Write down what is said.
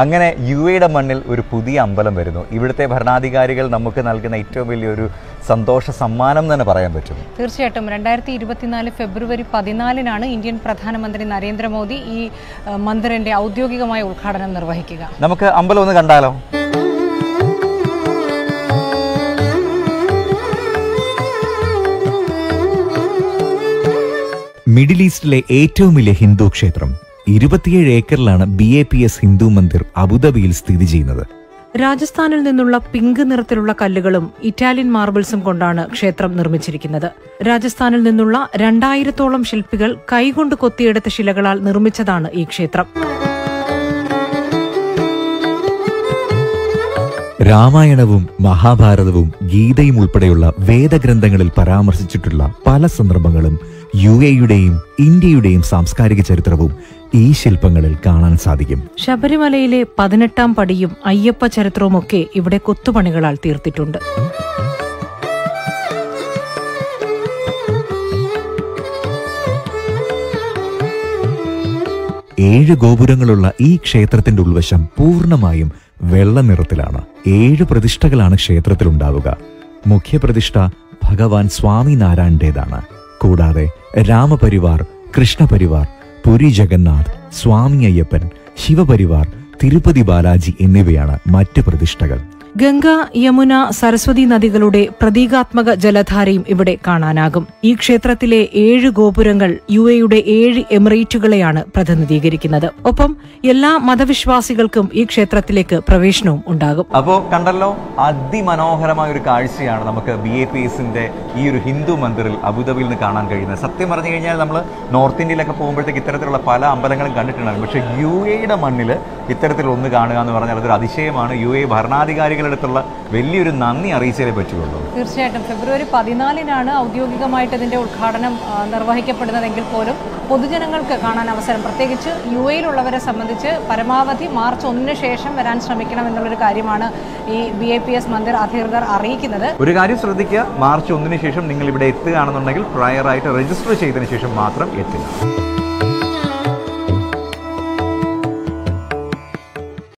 അങ്ങനെ UAE മണ്ണിൽ ഒരു പുതിയ അമ്പലം വരുന്നു. ഇവിടുത്തെ ഭരണാധികാരികൾ നമുക്ക് നൽകുന്ന ഏറ്റവും വലിയൊരു സന്തോഷ സമ്മാനം തന്നെ പറയാൻ പറ്റും. തീർച്ചയായിട്ടും 2024 ഫെബ്രുവരി 14 ഇന്ത്യൻ പ്രധാനമന്ത്രി നരേന്ദ്രമോദി ഈ മന്ദിറിന്റെ ഔദ്യോഗികമായ ഉദ്ഘാടനം നിർവഹിക്കുക. നമുക്ക് അമ്പലം ഒന്ന് കണ്ടാലോ? മിഡിൽ ഈസ്റ്റിലെ ഏറ്റവും വലിയ ഹിന്ദു ക്ഷേത്രം 27 ഏക്കറിലാണ് BAPS ഹിന്ദു മന്ദിർ അബുദാബിയിൽ സ്ഥിതി ചെയ്യുന്നത്. രാജസ്ഥാനിൽ നിന്നുള്ള പിങ്ക് നിറത്തിലുള്ള കല്ലുകളും ഇറ്റാലിയൻ മാർബിൾസും കൊണ്ടാണ് ക്ഷേത്രം നിർമ്മിച്ചിരിക്കുന്നത്. രാജസ്ഥാനിൽ നിന്നുള്ള 2000-ഓളം ശില്പികൾ കൈകൊണ്ട് കൊത്തിയെടുത്ത ശിലകളാൽ നിർമ്മിച്ചതാണ് ഈ ക്ഷേത്രം. രാമായണവും മഹാഭാരതവും ഗീതയും ഉൾപ്പെടെയുള്ള വേദഗ്രന്ഥങ്ങളിൽ പരാമർശിച്ചിട്ടുള്ള പല സന്ദർഭങ്ങളും UAEയുടെയും ഇന്ത്യയുടെയും സാംസ്കാരിക ചരിത്രവും ഈ ശില്പങ്ങളിൽ കാണാൻ സാധിക്കും. ശബരിമലയിലെ 18-ാം പടിയും അയ്യപ്പ ചരിത്രവുമൊക്കെ ഇവിടെ കൊത്തുപണികളാൽ തീർത്തിട്ടുണ്ട്. ഏഴ് ഗോപുരങ്ങളുള്ള ഈ ക്ഷേത്രത്തിന്റെ ഉൾവശം പൂർണ്ണമായും വെള്ള നിറത്തിലാണ്. 7 പ്രതിഷ്ഠകളാണ് ക്ഷേത്രത്തിലുണ്ടാവുക. മുഖ്യപ്രതിഷ്ഠ ഭഗവാൻ സ്വാമിനാരായണന്റേതാണ്. കൂടാതെ രാമപരിവാർ, കൃഷ്ണപരിവാർ, പുരി ജഗന്നാഥ്, സ്വാമി അയ്യപ്പൻ, ശിവപരിവാർ, തിരുപ്പതി ബാലാജി എന്നിവയാണ് മറ്റ് പ്രതിഷ്ഠകൾ. ഗംഗ, യമുന, സരസ്വതി നദികളുടെ പ്രതീകാത്മക ജലധാരയും ഇവിടെ കാണാനാകും. ഈ ക്ഷേത്രത്തിലെ 7 ഗോപുരങ്ങൾ UAEയുടെ 7 എമിറേറ്റുകളെയാണ് പ്രതിനിധീകരിക്കുന്നത്. ഒപ്പം എല്ലാ മതവിശ്വാസികൾക്കും ഈ ക്ഷേത്രത്തിലേക്ക് പ്രവേശനവും ഉണ്ടാകും. അപ്പോ കണ്ടല്ലോ, അതിമനോഹരമായ ഒരു കാഴ്ചയാണ് നമുക്ക് BAPSന്റെ ഈ ഒരു ഹിന്ദു മന്ദിറിൽ അബുദാബിയിൽ നിന്ന് കാണാൻ കഴിയുന്നത്. സത്യം പറഞ്ഞു കഴിഞ്ഞാൽ നമ്മൾ നോർത്ത് ഇന്ത്യയിലൊക്കെ പോകുമ്പോഴത്തേക്ക് ഇത്തരത്തിലുള്ള പല അമ്പലങ്ങളും കണ്ടിട്ടുണ്ടാകും. പക്ഷേ UAEയുടെ മണ്ണിൽ ഇത്തരത്തിലൊന്ന് കാണുക എന്ന് പറഞ്ഞാൽ അതൊരു അതിശയമാണ്. UAE ഭരണാധികാരികളുടെ അടുത്തുള്ള വലിയൊരു നന്ദി അറിയിച്ചേ പറ്റുള്ളൂ. തീർച്ചയായിട്ടും ഫെബ്രുവരി 14 ഔദ്യോഗികമായിട്ട് ഇതിന്റെ ഉദ്ഘാടനം നിർവഹിക്കപ്പെടുന്നതെങ്കിൽ പോലും പൊതുജനങ്ങൾക്ക് കാണാൻ അവസരം, പ്രത്യേകിച്ച് UAEയിലുള്ളവരെ സംബന്ധിച്ച് പരമാവധി മാർച്ച് 1 ശേഷം വരാൻ ശ്രമിക്കണം എന്നുള്ളൊരു കാര്യമാണ് ഈ BAPS മന്ദിർ അധികൃതർ അറിയിക്കുന്നത്. ഒരു കാര്യം ശ്രദ്ധിക്കുക, മാർച്ച് 1 ശേഷം നിങ്ങൾ ഇവിടെ എത്തുകയാണെന്നുണ്ടെങ്കിൽ പ്രയറായിട്ട് രജിസ്റ്റർ ചെയ്തതിനു ശേഷം മാത്രം എത്തുക.